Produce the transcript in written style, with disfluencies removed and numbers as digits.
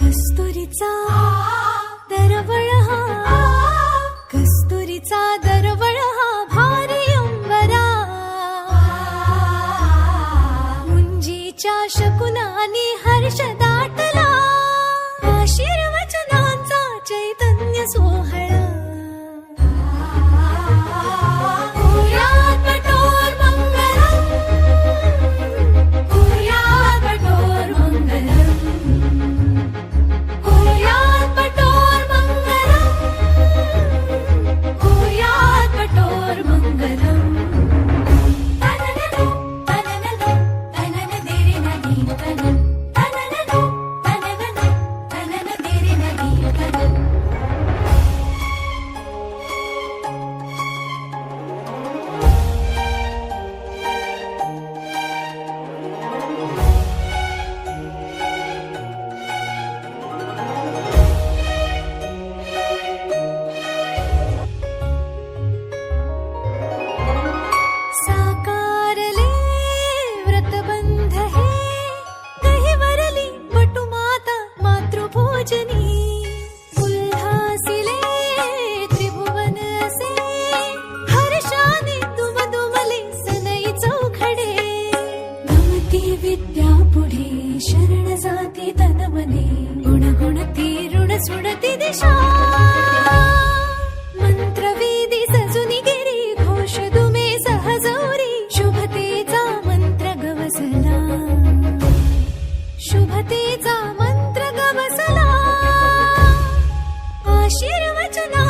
कस्तुरीचा दरवळ हा, कस्तुरीचा दरवळ हा भारी अंबरा, मुंजीच्या शकुनानी हर्ष दाटला, आशीर्वचनांचा चैतन्य सोहळा. विद्या पुढे शरण जाती तन मने, गुण गुणती ऋण सुडती दिशा, मंत्रवेदी सजुनी गिरी घोष दुमे सहजोरी, शुभतेचा मंत्र गवसला, शुभतेचा मंत्र गवसला, आशीर्वचना